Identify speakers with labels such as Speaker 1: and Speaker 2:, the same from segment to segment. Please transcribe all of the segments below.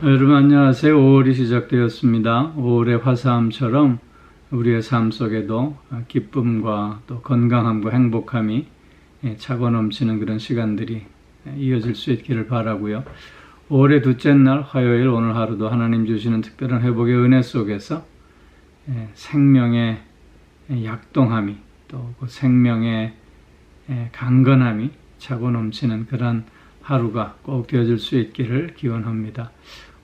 Speaker 1: 여러분 안녕하세요. 5월이 시작되었습니다. 5월의 화사함처럼 우리의 삶 속에도 기쁨과 또 건강함과 행복함이 차고 넘치는 그런 시간들이 이어질 수 있기를 바라고요. 5월의 둘째 날 화요일 오늘 하루도 하나님 주시는 특별한 회복의 은혜 속에서 생명의 약동함이 또 그 생명의 강건함이 차고 넘치는 그런 하루가 꼭 되어질 수 있기를 기원합니다.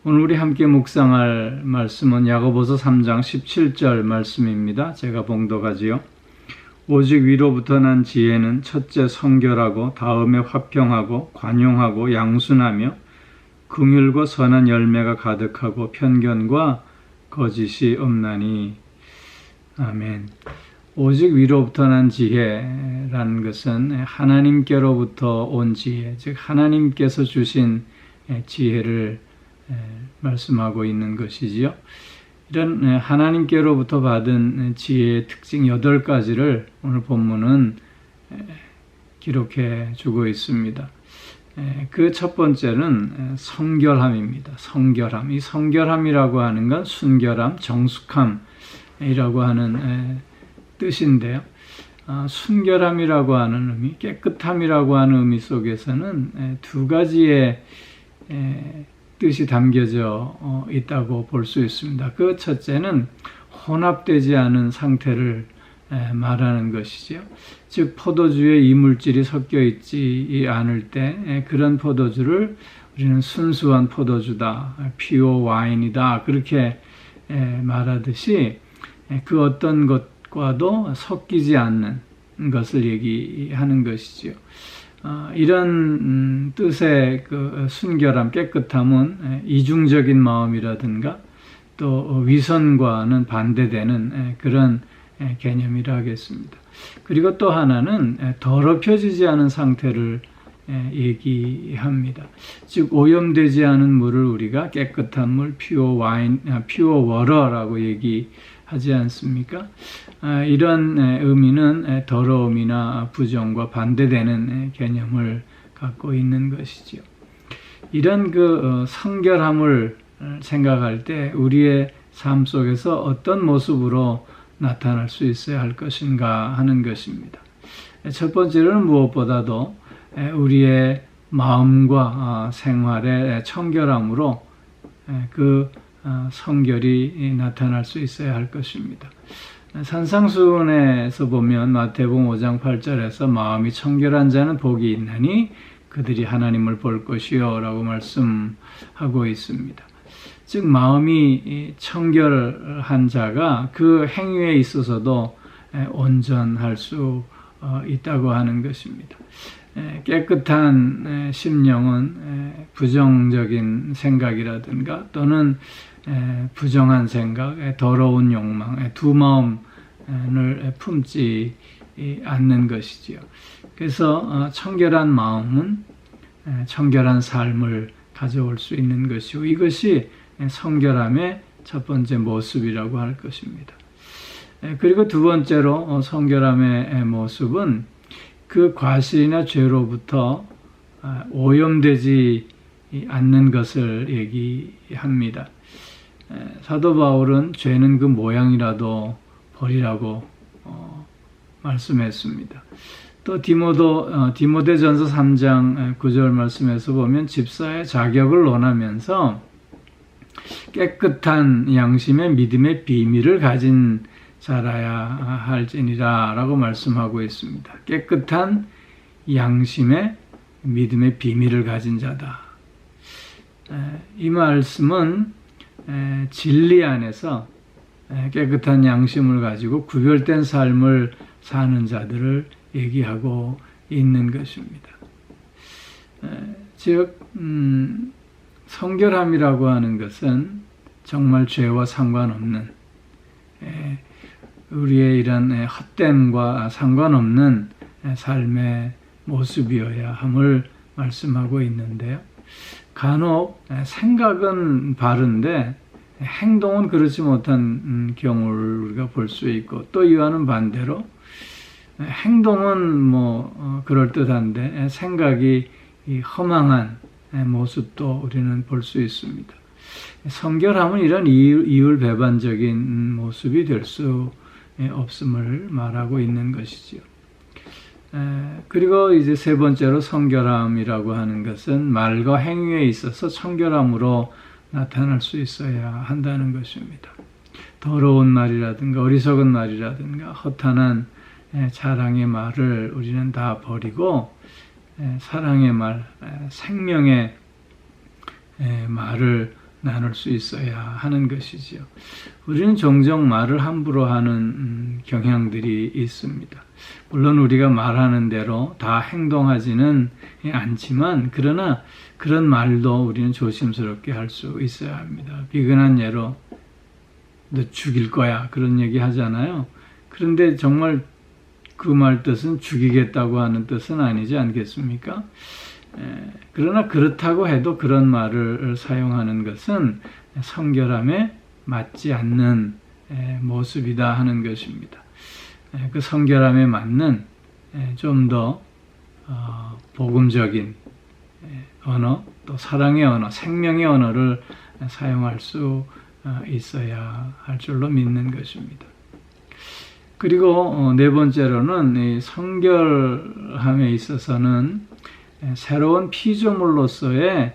Speaker 1: 오늘 우리 함께 묵상할 말씀은 야고보서 3장 17절 말씀입니다. 제가 봉독하지요. 오직 위로부터 난 지혜는 첫째 성결하고 다음에 화평하고 관용하고 양순하며 긍휼과 선한 열매가 가득하고 편견과 거짓이 없나니. 아멘. 오직 위로부터 난 지혜라는 것은 하나님께로부터 온 지혜, 즉 하나님께서 주신 지혜를 말씀하고 있는 것이지요. 이런 하나님께로부터 받은 지혜의 특징 8가지를 오늘 본문은 기록해 주고 있습니다. 그 첫 번째는 성결함입니다. 성결함. 이 성결함이라고 하는 건 순결함, 정숙함이라고 하는 뜻인데요. 순결함이라고 하는 의미, 깨끗함이라고 하는 의미 속에서는 두 가지의 뜻이 담겨져 있다고 볼 수 있습니다. 그 첫째는 혼합되지 않은 상태를 말하는 것이죠. 즉 포도주에 이물질이 섞여 있지 않을 때 그런 포도주를 우리는 순수한 포도주다, 피오 와인이다 그렇게 말하듯이 그 어떤 것과도 섞이지 않는 것을 얘기하는 것이죠. 이런 뜻의 그 순결함, 깨끗함은 이중적인 마음이라든가 또 위선과는 반대되는 그런 개념이라 하겠습니다. 그리고 또 하나는 더럽혀지지 않은 상태를 얘기합니다. 즉 오염되지 않은 물을 우리가 깨끗한 물, 퓨어 와인, 퓨어 워러라고 얘기하지 않습니까? 이런 의미는 더러움이나 부정과 반대되는 개념을 갖고 있는 것이죠. 이런 그 성결함을 생각할 때 우리의 삶 속에서 어떤 모습으로 나타날 수 있어야 할 것인가 하는 것입니다. 첫 번째로는 무엇보다도 우리의 마음과 생활의 청결함으로 그 성결이 나타날 수 있어야 할 것입니다. 산상수훈에서 보면 마태복음 5장 8절에서 마음이 청결한 자는 복이 있나니 그들이 하나님을 볼 것이요 라고 말씀하고 있습니다. 즉 마음이 청결한 자가 그 행위에 있어서도 온전할 수 있다고 하는 것입니다. 깨끗한 심령은 부정적인 생각이라든가 또는 부정한 생각, 더러운 욕망, 두 마음을 품지 않는 것이지요. 그래서 청결한 마음은 청결한 삶을 가져올 수 있는 것이고 이것이 성결함의 첫 번째 모습이라고 할 것입니다. 그리고 두 번째로 성결함의 모습은 그 과실이나 죄로부터 오염되지 않는 것을 얘기합니다. 사도 바울은 죄는 그 모양이라도 버리라고 말씀했습니다. 또 디모데전서 3장 9절 말씀에서 보면 집사의 자격을 논하면서 깨끗한 양심의 믿음의 비밀을 가진 자라야 할지니라 라고 말씀하고 있습니다. 깨끗한 양심의 믿음의 비밀을 가진 자다. 이 말씀은 진리 안에서 깨끗한 양심을 가지고 구별된 삶을 사는 자들을 얘기하고 있는 것입니다. 즉 성결함이라고 하는 것은 정말 죄와 상관없는 우리의 이런 헛됨과 상관없는 삶의 모습이어야 함을 말씀하고 있는데요. 간혹 생각은 바른데 행동은 그렇지 못한 경우를 우리가 볼 수 있고 또 이와는 반대로 행동은 그럴듯한데 생각이 이 허망한 모습도 우리는 볼 수 있습니다. 성결함은 이런 이율배반적인 모습이 될 수 없음을 말하고 있는 것이지요. 그리고 이제 세 번째로 성결함이라고 하는 것은 말과 행위에 있어서 청결함으로 나타날 수 있어야 한다는 것입니다. 더러운 말이라든가 어리석은 말이라든가 허탄한 자랑의 말을 우리는 다 버리고 사랑의 말, 생명의 말을 나눌 수 있어야 하는 것이지요. 우리는 종종 말을 함부로 하는 경향들이 있습니다. 물론 우리가 말하는 대로 다 행동하지는 않지만 그러나 그런 말도 우리는 조심스럽게 할 수 있어야 합니다. 비근한 예로 너 죽일 거야 그런 얘기 하잖아요. 그런데 정말 그 말 뜻은 죽이겠다고 하는 뜻은 아니지 않겠습니까? 그러나 그렇다고 해도 그런 말을 사용하는 것은 성결함에 맞지 않는 모습이다 하는 것입니다. 그 성결함에 맞는 좀 더 복음적인 언어, 또 사랑의 언어, 생명의 언어를 사용할 수 있어야 할 줄로 믿는 것입니다. 그리고 네 번째로는 이 성결함에 있어서는 새로운 피조물로서의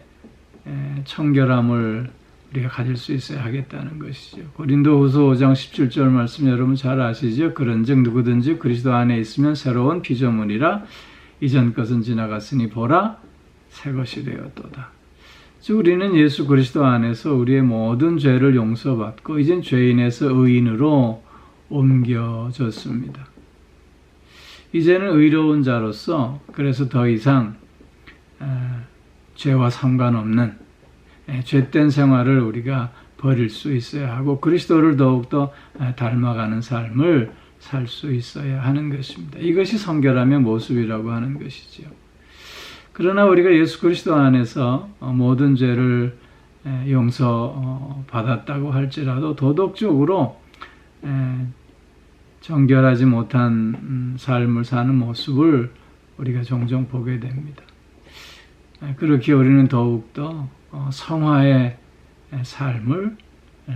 Speaker 1: 청결함을 우리가 가질 수 있어야 하겠다는 것이죠. 고린도후서 5장 17절 말씀 여러분 잘 아시죠? 그런즉 누구든지 그리스도 안에 있으면 새로운 피조물이라 이전 것은 지나갔으니 보라 새 것이 되었도다. 즉 우리는 예수 그리스도 안에서 우리의 모든 죄를 용서받고 이젠 죄인에서 의인으로 옮겨졌습니다. 이제는 의로운 자로서 그래서 더 이상 죄와 상관없는 죄된 생활을 우리가 버릴 수 있어야 하고 그리스도를 더욱더 닮아가는 삶을 살 수 있어야 하는 것입니다. 이것이 성결함의 모습이라고 하는 것이지요. 그러나 우리가 예수 그리스도 안에서 모든 죄를 용서받았다고 할지라도 도덕적으로 정결하지 못한 삶을 사는 모습을 우리가 종종 보게 됩니다. 그렇게 우리는 더욱더 성화의 삶을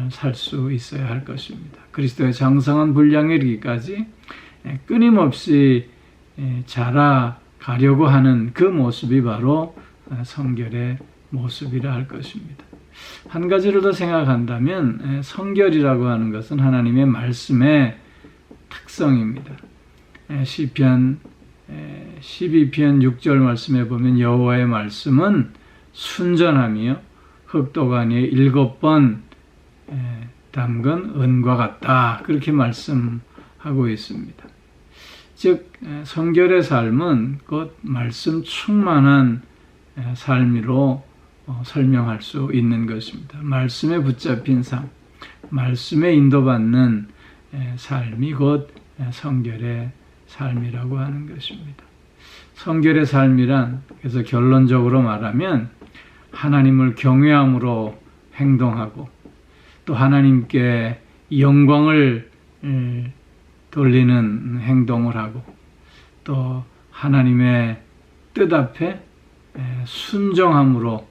Speaker 1: 살 수 있어야 할 것입니다. 그리스도의 장성한 분량에 이르기까지 끊임없이 자라가려고 하는 그 모습이 바로 성결의 모습이라 할 것입니다. 한 가지를 더 생각한다면 성결이라고 하는 것은 하나님의 말씀의 특성입니다. 시편 12편 6절 말씀에 보면 여호와의 말씀은 순전하며 흑도가니에 7번 담근 은과 같다. 그렇게 말씀하고 있습니다. 즉 성결의 삶은 곧 말씀 충만한 삶으로 설명할 수 있는 것입니다. 말씀에 붙잡힌 삶, 말씀에 인도받는 삶이 곧 성결의 삶이라고 하는 것입니다. 성결의 삶이란 그래서 결론적으로 말하면 하나님을 경외함으로 행동하고 또 하나님께 영광을 돌리는 행동을 하고 또 하나님의 뜻 앞에 순종함으로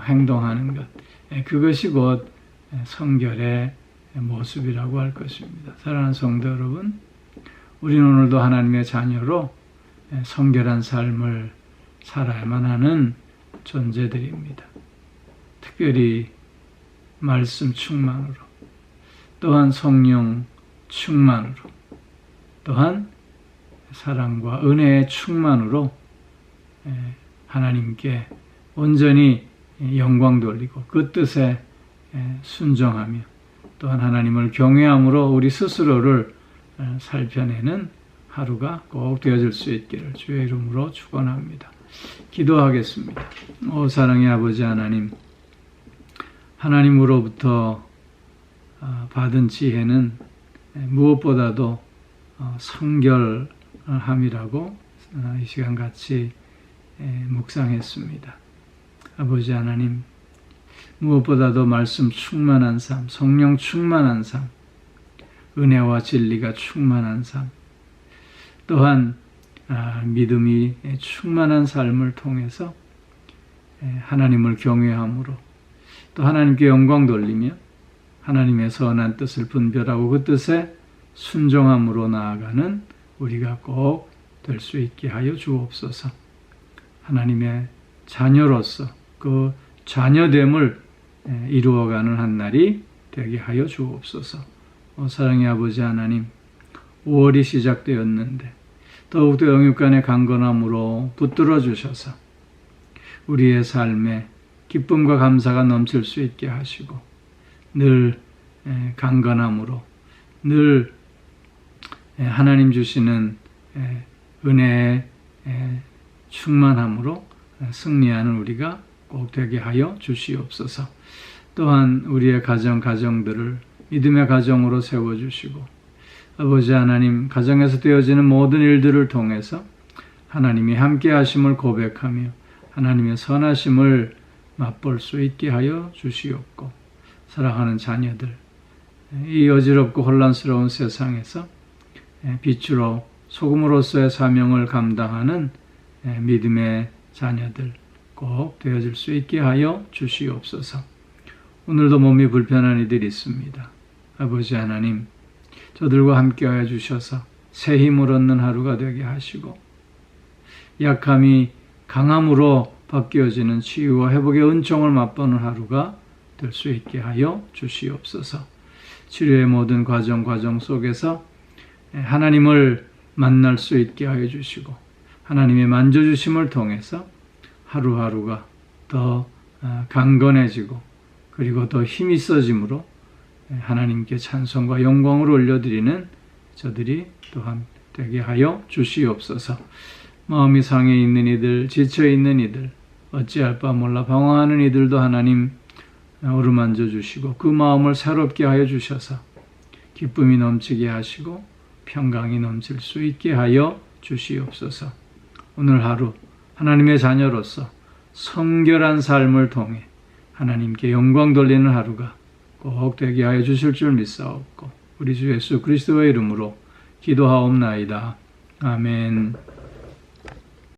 Speaker 1: 행동하는 것, 그것이 곧 성결의 모습이라고 할 것입니다. 사랑하는 성도 여러분, 우리는 오늘도 하나님의 자녀로 성결한 삶을 살아야만 하는 존재들입니다. 특별히 말씀 충만으로, 또한 성령 충만으로, 또한 사랑과 은혜의 충만으로 하나님께 온전히 영광 돌리고 그 뜻에 순종하며 또한 하나님을 경외함으로 우리 스스로를 살펴내는 하루가 꼭 되어질 수 있기를 주의 이름으로 축원합니다. 기도하겠습니다. 오 사랑의 아버지 하나님, 하나님으로부터 받은 지혜는 무엇보다도 성결함이라고 이 시간 같이 묵상했습니다. 아버지 하나님, 무엇보다도 말씀 충만한 삶, 성령 충만한 삶, 은혜와 진리가 충만한 삶, 또한 믿음이 충만한 삶을 통해서 하나님을 경외함으로 또 하나님께 영광 돌리며 하나님의 선한 뜻을 분별하고 그 뜻에 순종함으로 나아가는 우리가 꼭 될 수 있게 하여 주옵소서. 하나님의 자녀로서 그 자녀됨을 이루어가는 한 날이 되게 하여 주옵소서. 사랑의 아버지 하나님, 5월이 시작되었는데 더욱더 영육간의 강건함으로 붙들어 주셔서 우리의 삶에 기쁨과 감사가 넘칠 수 있게 하시고 늘 강건함으로 늘 하나님 주시는 은혜의 충만함으로 승리하는 우리가 꼭 되게 하여 주시옵소서. 또한 우리의 가정들을 믿음의 가정으로 세워주시고 아버지 하나님, 가정에서 되어지는 모든 일들을 통해서 하나님이 함께 하심을 고백하며 하나님의 선하심을 맛볼 수 있게 하여 주시옵고 사랑하는 자녀들, 이 어지럽고 혼란스러운 세상에서 빛으로 소금으로서의 사명을 감당하는 믿음의 자녀들 꼭 되어질 수 있게 하여 주시옵소서. 오늘도 몸이 불편한 이들이 있습니다. 아버지 하나님, 저들과 함께하여 주셔서 새 힘을 얻는 하루가 되게 하시고 약함이 강함으로 바뀌어지는 치유와 회복의 은총을 맛보는 하루가 될 수 있게 하여 주시옵소서. 치료의 모든 과정 속에서 하나님을 만날 수 있게 하여 주시고 하나님의 만져주심을 통해서 하루하루가 더 강건해지고 그리고 더 힘이 있어짐으로 하나님께 찬송과 영광을 올려드리는 저들이 또한 되게 하여 주시옵소서. 마음이 상해 있는 이들, 지쳐 있는 이들, 어찌할 바 몰라 방황하는 이들도 하나님 어루만져 주시고 그 마음을 새롭게 하여 주셔서 기쁨이 넘치게 하시고 평강이 넘칠 수 있게 하여 주시옵소서. 오늘 하루 하나님의 자녀로서 성결한 삶을 통해 하나님께 영광 돌리는 하루가 꼭 되게 하여 주실 줄 믿사옵고 우리 주 예수 그리스도의 이름으로 기도하옵나이다. 아멘.